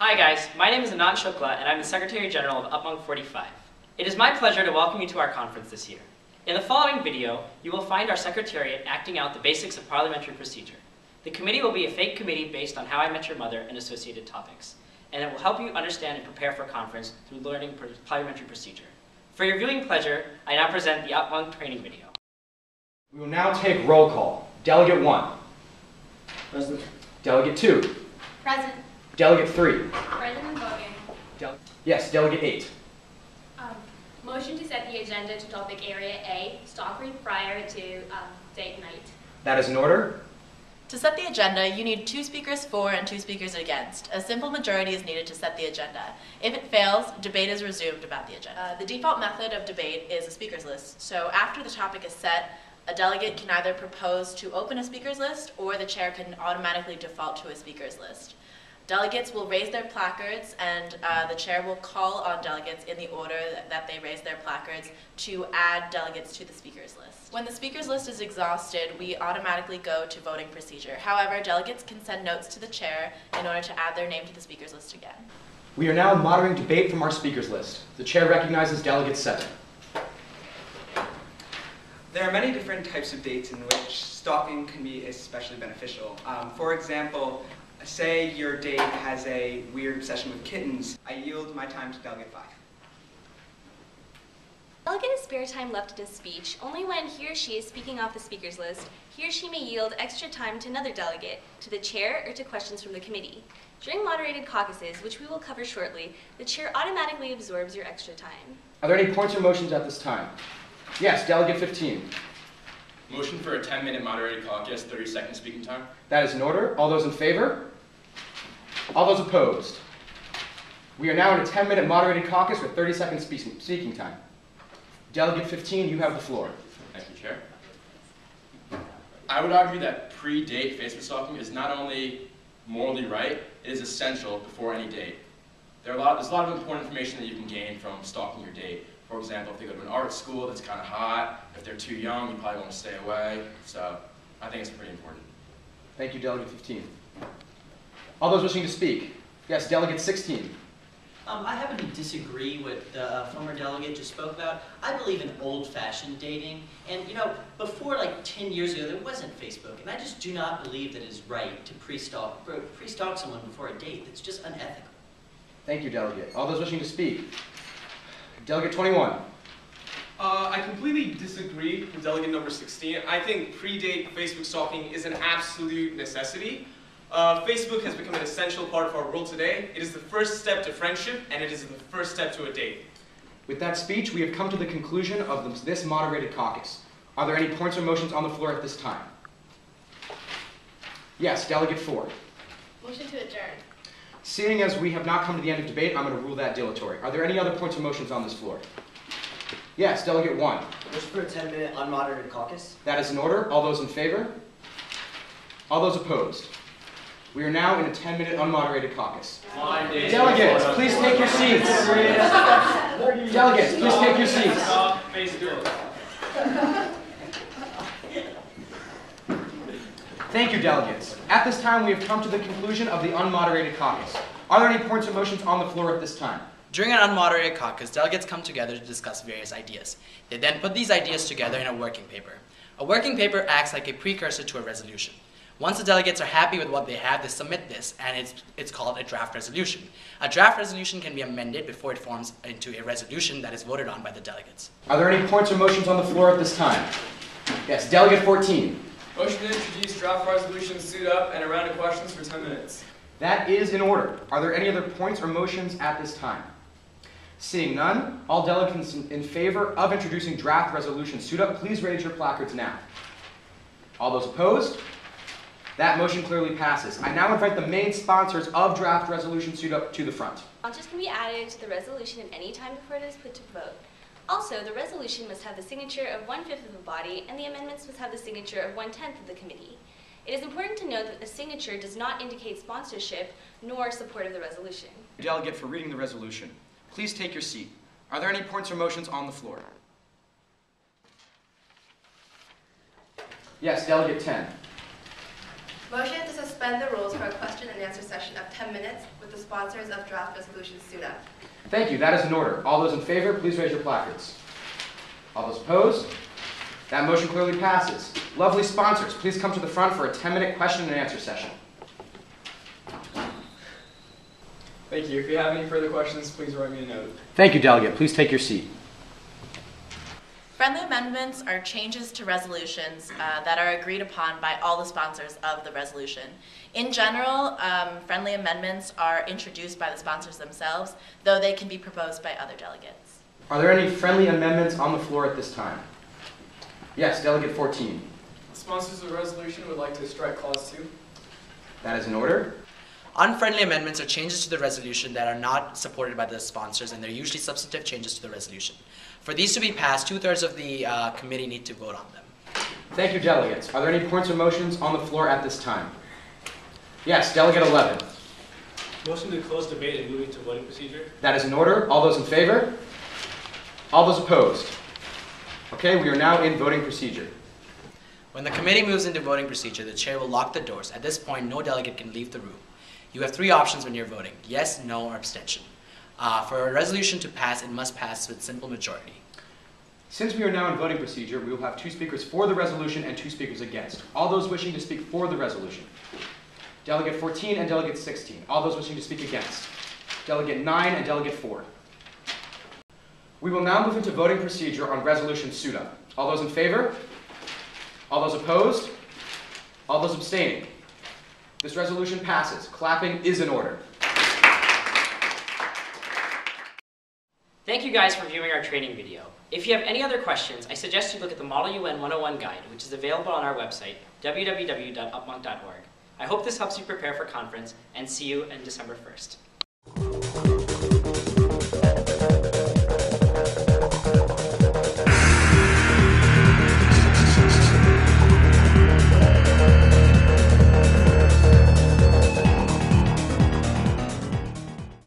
Hi guys, my name is Anand Shukla and I'm the Secretary General of UPMUNC 45. It is my pleasure to welcome you to our conference this year. In the following video, you will find our Secretariat acting out the basics of parliamentary procedure. The committee will be a fake committee based on How I Met Your Mother and associated topics, and it will help you understand and prepare for conference through learning parliamentary procedure. For your viewing pleasure, I now present the UPMUNC training video. We will now take roll call. Delegate 1. Present. Delegate 2. Present. Delegate 3. President voting. Yes, Delegate 8. Motion to set the agenda to topic area A, stock read prior to date night. That is in order. To set the agenda, you need 2 speakers for and 2 speakers against. A simple majority is needed to set the agenda. If it fails, debate is resumed about the agenda. The default method of debate is a speakers list. So after the topic is set, a delegate can either propose to open a speakers list or the chair can automatically default to a speakers list. Delegates will raise their placards and the chair will call on delegates in the order that they raise their placards to add delegates to the speakers list. When the speakers list is exhausted, we automatically go to voting procedure. However, delegates can send notes to the chair in order to add their name to the speakers list again. We are now monitoring debate from our speakers list. The chair recognizes Delegate 7. There are many different types of dates in which stalking can be especially beneficial. For example, say your date has a weird obsession with kittens. I yield my time to Delegate 5. Delegate has spare time left in his speech only when he or she is speaking off the speakers list. He or she may yield extra time to another delegate, to the chair, or to questions from the committee. During moderated caucuses, which we will cover shortly, the chair automatically absorbs your extra time. Are there any points or motions at this time? Yes, Delegate 15. Motion for a 10-minute moderated caucus, 30-second speaking time. That is in order. All those in favor? All those opposed? We are now in a 10-minute moderated caucus with 30-second speaking time. Delegate 15, you have the floor. Thank you, Chair. I would argue that pre-date Facebook stalking is not only morally right, it is essential before any date. There's a lot of important information that you can gain from stalking your date. For example, if they go to an art school that's kind of hot, if they're too young, you probably want to stay away. So I think it's pretty important. Thank you, Delegate 15. All those wishing to speak? Yes, Delegate 16. I happen to disagree with what the former delegate just spoke about. I believe in old-fashioned dating, and before like 10 years ago, there wasn't Facebook, and I just do not believe that it is right to pre-stalk someone before a date. That's just unethical. Thank you, Delegate. All those wishing to speak? Delegate 21. I completely disagree with Delegate number 16. I think pre-date Facebook stalking is an absolute necessity. Facebook has become an essential part of our world today. It is the first step to friendship, and it is the first step to a date. With that speech, we have come to the conclusion of this moderated caucus. Are there any points or motions on the floor at this time? Yes, Delegate 4. Motion to adjourn. Seeing as we have not come to the end of debate, I'm going to rule that dilatory. Are there any other points or motions on this floor? Yes, Delegate 1. Motion for a 10-minute unmoderated caucus. That is in order. All those in favor? All those opposed? We are now in a 10-minute unmoderated caucus. Delegates, please take your seats. Delegates, please take your seats. Thank you, delegates. At this time, we have come to the conclusion of the unmoderated caucus. Are there any points or motions on the floor at this time? During an unmoderated caucus, delegates come together to discuss various ideas. They then put these ideas together in a working paper. A working paper acts like a precursor to a resolution. Once the delegates are happy with what they have, they submit this, and it's called a draft resolution. A draft resolution can be amended before it forms into a resolution that is voted on by the delegates. Are there any points or motions on the floor at this time? Yes, Delegate 14. Motion to introduce draft resolution suit up and a round of questions for 10 minutes. That is in order. Are there any other points or motions at this time? Seeing none, all delegates in favor of introducing draft resolution suit up, please raise your placards now. All those opposed? That motion clearly passes. I now invite the main sponsors of draft resolution suit up to the front. Sponsors can be added to the resolution at any time before it is put to vote. Also, the resolution must have the signature of 1/5 of the body, and the amendments must have the signature of 1/10 of the committee. It is important to note that the signature does not indicate sponsorship nor support of the resolution. Delegate for reading the resolution. Please take your seat. Are there any points or motions on the floor? Yes, Delegate 10. Motion to suspend the rules for a question and answer session of 10 minutes with the sponsors of draft resolution SUDA. Thank you. That is in order. All those in favor, please raise your placards. All those opposed? That motion clearly passes. Lovely sponsors, please come to the front for a 10-minute question and answer session. Thank you. If you have any further questions, please write me a note. Thank you, Delegate. Please take your seat. Friendly amendments are changes to resolutions that are agreed upon by all the sponsors of the resolution. In general, friendly amendments are introduced by the sponsors themselves, though they can be proposed by other delegates. Are there any friendly amendments on the floor at this time? Yes, Delegate 14. The sponsors of the resolution would like to strike Clause 2. That is in order. Unfriendly amendments are changes to the resolution that are not supported by the sponsors, and they're usually substantive changes to the resolution. For these to be passed, 2/3 of the committee need to vote on them. Thank you, delegates. Are there any points or motions on the floor at this time? Yes, Delegate 11. Motion to close debate and move into voting procedure. That is in order. All those in favor? All those opposed? Okay, we are now in voting procedure. When the committee moves into voting procedure, the chair will lock the doors. At this point, no delegate can leave the room. You have 3 options when you're voting: yes, no, or abstention. For a resolution to pass, it must pass with simple majority. Since we are now in voting procedure, we will have 2 speakers for the resolution and 2 speakers against. All those wishing to speak for the resolution. Delegate 14 and Delegate 16. All those wishing to speak against. Delegate 9 and Delegate 4. We will now move into voting procedure on Resolution SUDA. All those in favor? All those opposed? All those abstaining? This resolution passes. Clapping is in order. Thank you guys for viewing our training video. If you have any other questions, I suggest you look at the Model UN 101 guide, which is available on our website, www.upmunc.org. I hope this helps you prepare for conference, and see you on December 1st.